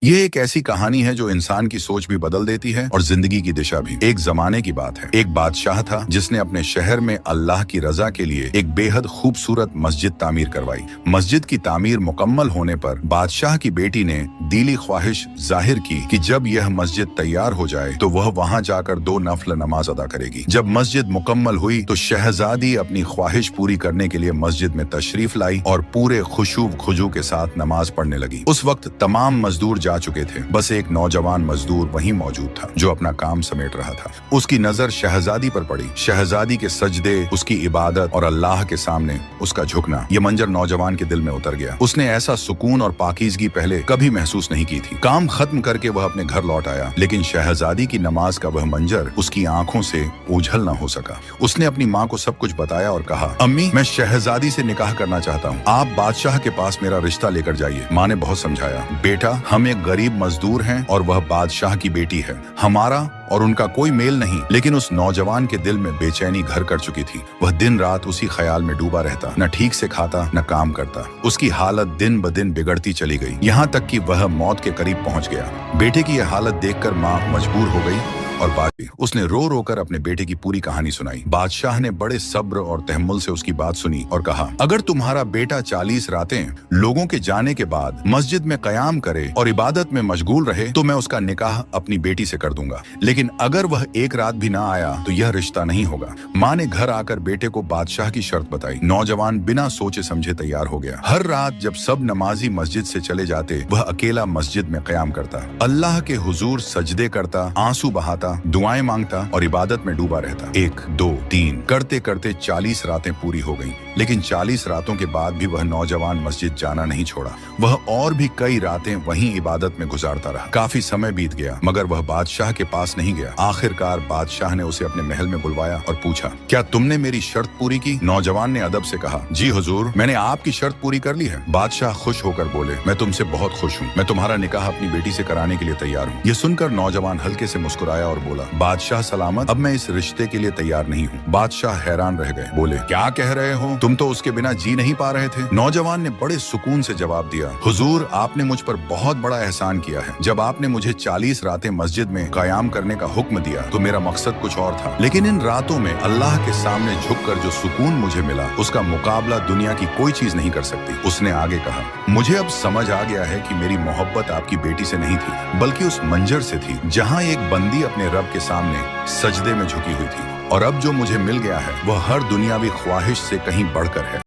ये एक ऐसी कहानी है जो इंसान की सोच भी बदल देती है और जिंदगी की दिशा भी। एक जमाने की बात है, एक बादशाह था जिसने अपने शहर में अल्लाह की रजा के लिए एक बेहद खूबसूरत मस्जिद तामीर करवाई। मस्जिद की तामीर मुकम्मल होने पर बादशाह की बेटी ने दिली ख्वाहिश जाहिर की कि जब यह मस्जिद तैयार हो जाए तो वह वहां जाकर 2 नफल नमाज अदा करेगी। जब मस्जिद मुकम्मल हुई तो शहजादी अपनी ख्वाहिश पूरी करने के लिए मस्जिद में तशरीफ लाई और पूरे खुशू खुजू के साथ नमाज पढ़ने लगी। उस वक्त तमाम मजदूर जा चुके थे, बस एक नौजवान मजदूर वहीं मौजूद था जो अपना काम समेट रहा था। उसकी नजर शहजादी पर पड़ी। शहजादी के सजदे, उसकी इबादत और अल्लाह के सामने उसका झुकना, ये मंजर नौजवान के दिल में उतर गया। उसने ऐसा सुकून और पाकीज़गी पहले कभी महसूस नहीं की थी। काम खत्म करके वह अपने घर लौट आया, लेकिन शहजादी की नमाज का वह मंजर उसकी आंखों से ओझल न हो सका। उसने अपनी माँ को सब कुछ बताया और कहा, अम्मी, मैं शहजादी से निकाह करना चाहता हूँ, आप बादशाह के पास मेरा रिश्ता लेकर जाइए। माँ ने बहुत समझाया, बेटा, हम एक गरीब मजदूर हैं और वह बादशाह की बेटी है, हमारा और उनका कोई मेल नहीं। लेकिन उस नौजवान के दिल में बेचैनी घर कर चुकी थी। वह दिन रात उसी ख्याल में डूबा रहता, न ठीक से खाता न काम करता। उसकी हालत दिन ब दिन बिगड़ती चली गई, यहाँ तक कि वह मौत के करीब पहुंच गया। बेटे की यह हालत देखकर माँ मजबूर हो गई और उसने रो रो कर अपने बेटे की पूरी कहानी सुनाई। बादशाह ने बड़े सब्र और तहम्मुल से उसकी बात सुनी और कहा, अगर तुम्हारा बेटा 40 रातें लोगों के जाने के बाद मस्जिद में कयाम करे और इबादत में मशगूल रहे तो मैं उसका निकाह अपनी बेटी से कर दूंगा, लेकिन अगर वह एक रात भी ना आया तो यह रिश्ता नहीं होगा। माँ ने घर आकर बेटे को बादशाह की शर्त बताई। नौजवान बिना सोचे समझे तैयार हो गया। हर रात जब सब नमाजी मस्जिद से चले जाते, वह अकेला मस्जिद में कयाम करता, अल्लाह के हुजूर सजदे करता, आंसू बहाता, दुआएं मांगता और इबादत में डूबा रहता। 1, 2, 3 करते करते 40 रातें पूरी हो गईं। लेकिन 40 रातों के बाद भी वह नौजवान मस्जिद जाना नहीं छोड़ा। वह और भी कई रातें वहीं इबादत में गुजारता रहा। काफी समय बीत गया मगर वह बादशाह के पास नहीं गया। आखिरकार बादशाह ने उसे अपने महल में बुलवाया और पूछा, क्या तुमने मेरी शर्त पूरी की? नौजवान ने अदब से कहा, जी हुजूर, मैंने आपकी शर्त पूरी कर ली है। बादशाह खुश होकर बोले, मैं तुमसे बहुत खुश हूँ, मैं तुम्हारा निकाह अपनी बेटी से कराने के लिए तैयार हूँ। ये सुनकर नौजवान हल्के से मुस्कुराया और बोला, बादशाह सलामत, अब मैं इस रिश्ते के लिए तैयार नहीं हूँ। बादशाह हैरान रह गए, बोले, क्या कह रहे हो? तुम तो उसके बिना जी नहीं पा रहे थे। नौजवान ने बड़े सुकून से जवाब दिया, हुजूर, आपने मुझ पर बहुत बड़ा एहसान किया है। जब आपने मुझे 40 रातें मस्जिद में कयाम करने का हुक्म दिया तो मेरा मकसद कुछ और था, लेकिन इन रातों में अल्लाह के सामने झुककर जो सुकून मुझे मिला उसका मुकाबला दुनिया की कोई चीज नहीं कर सकती। उसने आगे कहा, मुझे अब समझ आ गया है कि मेरी मोहब्बत आपकी बेटी से नहीं थी बल्कि उस मंजर से थी जहाँ एक बंदी अपने रब के सामने सजदे में झुकी हुई थी, और अब जो मुझे मिल गया है वह हर दुनियावी ख्वाहिश से कहीं बढ़कर है।